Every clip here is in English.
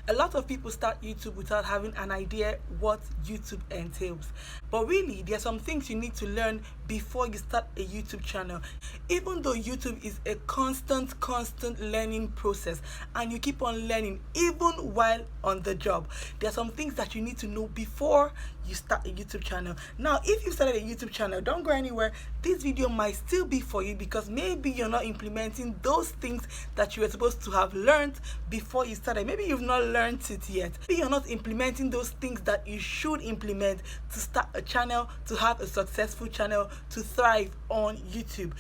A lot of people start YouTube without having an idea what YouTube entails. But really, there are some things you need to learn before you start a YouTube channel. Even though YouTube is a constant learning process and you keep on learning even while on the job, there are some things that you need to know before you start a YouTube channel. Now, if you started a YouTube channel, don't go anywhere. This video might still be for you because maybe you're not implementing those things that you were supposed to have learned before you started. Maybe you've not learned it yet. Maybe you're not implementing those things that you should implement to start a channel, to have a successful channel, to thrive on YouTube.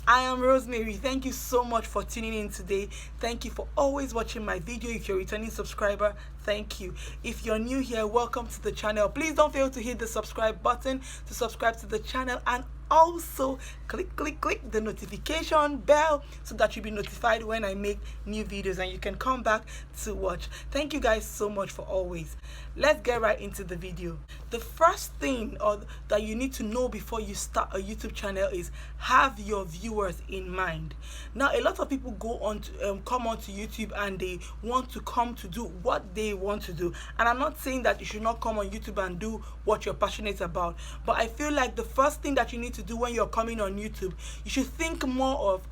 I am Rosemary. Thank you so much for tuning in today. Thank you for always watching my video. If you're a returning subscriber, thank you. If you're new here, welcome to the channel. Please don't fail to hit the subscribe button to subscribe to the channel, and also click the notification bell so that you'll be notified when I make new videos and you can come back to watch. Thank you guys so much for always. Let's get right into the video. The first thing that you need to know before you start a YouTube channel is have your viewers in mind. Now, a lot of people go on to come onto YouTube and they want to come to do what they want to do, and I'm not saying that you should not come on YouTube and do what you're passionate about, but I feel like the first thing that you need to do when you're coming on YouTube, you should think more of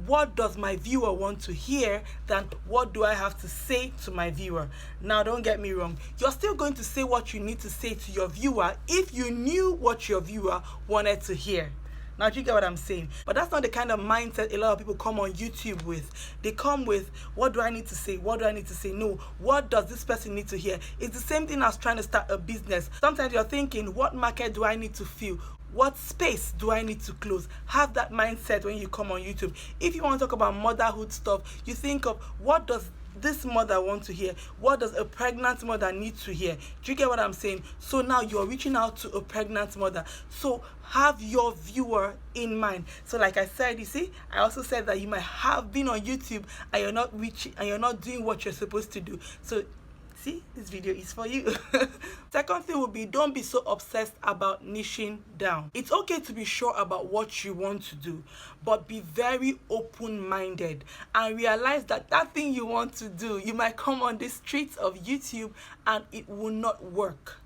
what does my viewer want to hear than what do I have to say to my viewer. Now, don't get me wrong, you're still going to say what you need to say to your viewer if you knew what your viewer wanted to hear. Now, do you get what I'm saying? But that's not the kind of mindset a lot of people come on YouTube with. They come with, what do I need to say? What do I need to say? No, what does this person need to hear? It's the same thing as trying to start a business. Sometimes you're thinking, what market do I need to fill? What space do I need to close? Have that mindset when you come on YouTube. If you want to talk about motherhood stuff, you think of what does this mother want to hear? What does a pregnant mother need to hear? Do you get what I'm saying? So now you're reaching out to a pregnant mother. So have your viewer in mind. So like I said, you see, I also said that you might have been on YouTube and you're not reaching and you're not doing what you're supposed to do. So see, this video is for you. Second thing would be, don't be so obsessed about niching down. It's okay to be sure about what you want to do, but be very open-minded and realize that that thing you want to do, you might come on the streets of YouTube and it will not work.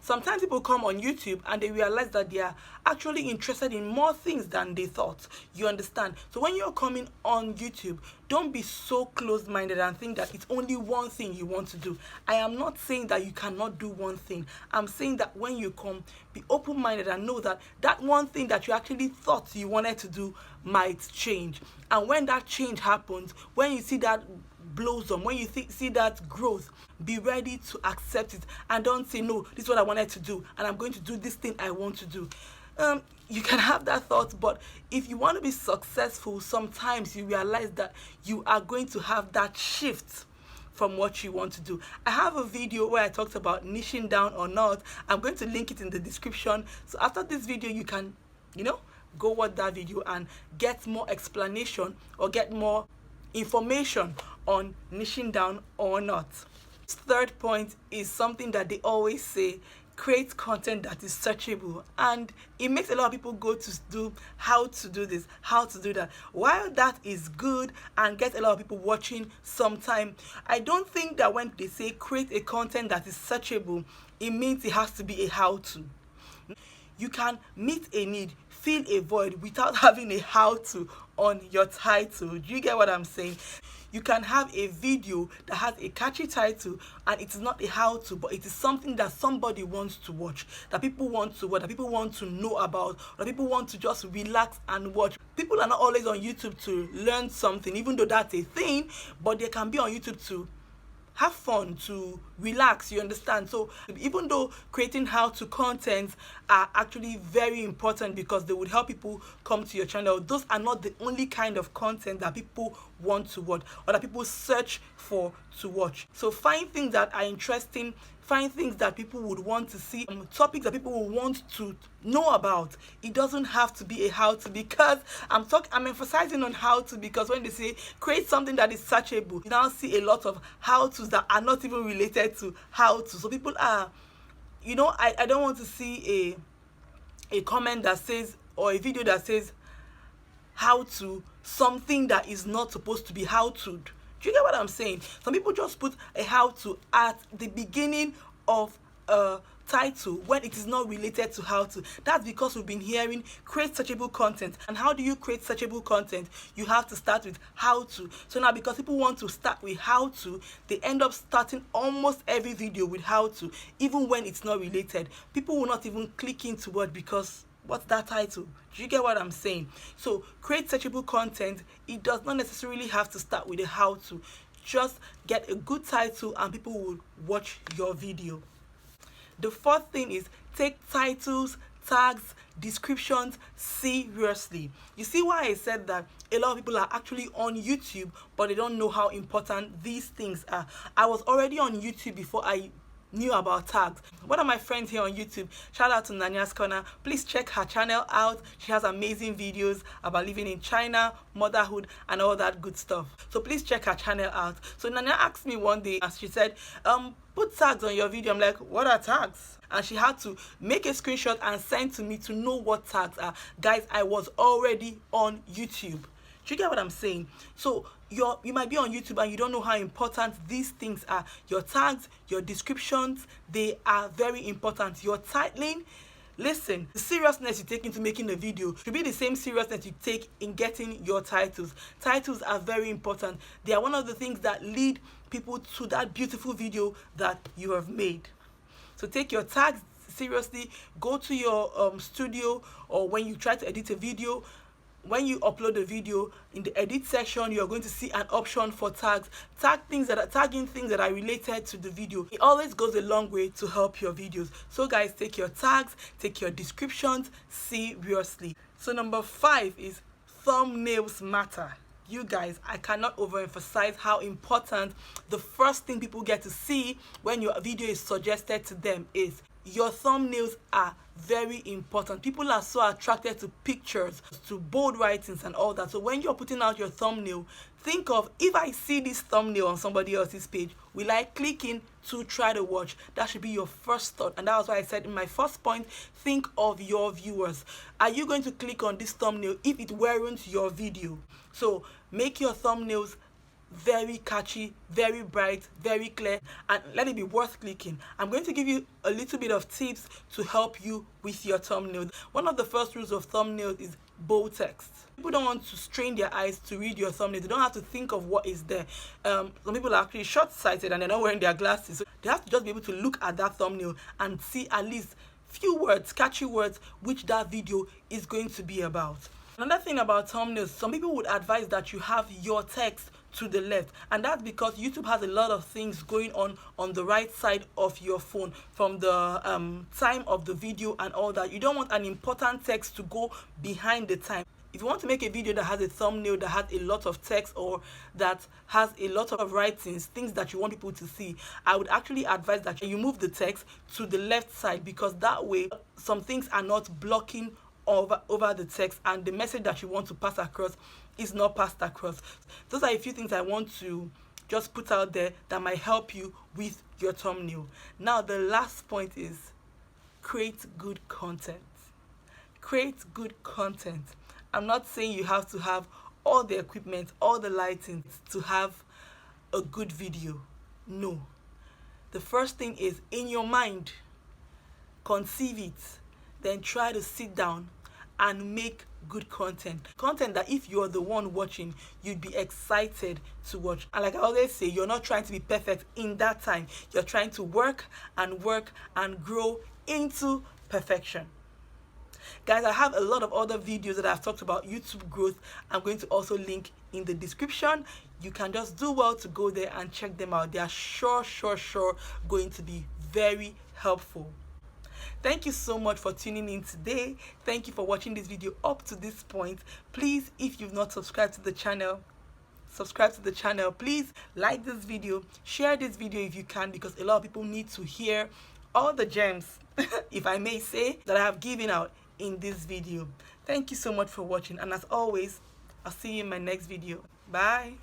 Sometimes people come on YouTube and they realize that they are actually interested in more things than they thought. You understand? So when you're coming on YouTube, don't be so closed-minded and think that it's only one thing you want to do. I am not saying that you cannot do one thing. I'm saying that when you come, be open-minded and know that that one thing that you actually thought you wanted to do might change. And when that change happens, when you see that blossom, when you see that growth, be ready to accept it and don't say, no, this is what I wanted to do and I'm going to do this thing I want to do. You can have that thought, but if you want to be successful, sometimes you realize that you are going to have that shift from what you want to do. I have a video where I talked about niching down or not. I'm going to link it in the description. So after this video, you can, go watch that video and get more explanation or get more information on niching down or not. Third point is something that they always say: create content that is searchable. And it makes a lot of people go to do how to do this, how to do that. While that is good and get a lot of people watching sometime, I don't think that when they say create a content that is searchable, it means it has to be a how-to. You can meet a need, fill a void without having a how-to on your title. Do you get what I'm saying? You can have a video that has a catchy title and it is not a how-to, but it is something that somebody wants to watch, that people want to watch, that people want to know about, or that people want to just relax and watch. People are not always on YouTube to learn something, even though that's a thing, but they can be on YouTube to have fun, to relax, you understand? So even though creating how-to contents are actually very important because they would help people come to your channel, those are not the only kind of content that people want to watch or that people search for to watch. So find things that are interesting, find things that people would want to see, topics that people will want to know about. It doesn't have to be a how-to, because I'm emphasizing on how-to because when they say create something that is searchable, you now see a lot of how-tos that are not even related to how-to. So people are, I don't want to see a comment that says, or a video that says how to something that is not supposed to be how to. Do you get what I'm saying? Some people just put a how-to at the beginning of a title when it is not related to how to. That's because we've been hearing create searchable content. And how do you create searchable content? You have to start with how to. So now, because people want to start with how to, they end up starting almost every video with how to, even when it's not related. People will not even click into it because what's that title? Do you get what I'm saying? So create searchable content. It does not necessarily have to start with a how to. Just get a good title and people will watch your video. The fourth thing is take titles, tags, descriptions seriously. You see why I said that a lot of people are actually on YouTube, but they don't know how important these things are. I was already on YouTube before I knew about tags. One of my friends here on YouTube, shout out to Nanya's Corner, please check her channel out. She has amazing videos about living in China, motherhood, and all that good stuff. So please check her channel out. So Nanya asked me one day, as she said, put tags on your video. I'm like, what are tags? And she had to make a screenshot and send to me to know what tags are. Guys, I was already on YouTube. Do you get what I'm saying? So you might be on YouTube and you don't know how important these things are. Your tags, your descriptions, they are very important. Your titling, listen, the seriousness you take into making a video should be the same seriousness you take in getting your titles. Titles are very important. They are one of the things that lead people to that beautiful video that you have made. So take your tags seriously. Go to your studio, or when you try to edit a video, when you upload a video, in the edit section, you're going to see an option for tags. Tagging things that are related to the video. It always goes a long way to help your videos. So guys, take your tags, take your descriptions seriously. So number 5 is thumbnails matter. You guys, I cannot overemphasize how important the first thing people get to see when your video is suggested to them is. Your thumbnails are very important. People are so attracted to pictures, to bold writings and all that. So when you're putting out your thumbnail, think of, if I see this thumbnail on somebody else's page, will I click in to try to watch? That should be your first thought. And that was why I said in my first point, think of your viewers. Are you going to click on this thumbnail if it weren't your video? So make your thumbnails very catchy, very bright, very clear, and let it be worth clicking. I'm going to give you a little bit of tips to help you with your thumbnail. One of the first rules of thumbnails is bold text. People don't want to strain their eyes to read your thumbnail. They don't have to think of what is there. Some people are actually short-sighted and they're not wearing their glasses, so they have to just be able to look at that thumbnail and see at least few words, catchy words, which that video is going to be about. Another thing about thumbnails, some people would advise that you have your text to the left, and that's because YouTube has a lot of things going on the right side of your phone from the time of the video and all that. You don't want an important text to go behind the time. If you want to make a video that has a thumbnail that has a lot of text or that has a lot of writings, things that you want people to see, I would actually advise that you move the text to the left side, because that way some things are not blocking over the text and the message that you want to pass across is not passed across. Those are a few things I want to just put out there that might help you with your thumbnail. Now the last point is create good content. Create good content. I'm not saying you have to have all the equipment, all the lighting to have a good video. No. The first thing is, in your mind, conceive it, then try to sit down and make good content that if you're the one watching, you'd be excited to watch. And like I always say, you're not trying to be perfect in that time. You're trying to work and grow into perfection. Guys, I have a lot of other videos that I've talked about YouTube growth. I'm going to also link in the description. You can just do well to go there and check them out. They are sure going to be very helpful. Thank you so much for tuning in today. Thank you for watching this video up to this point. Please, if you've not subscribed to the channel, subscribe to the channel. Please like this video, share this video if you can, because a lot of people need to hear all the gems, if I may say, that I have given out in this video. Thank you so much for watching, and as always, I'll see you in my next video. Bye.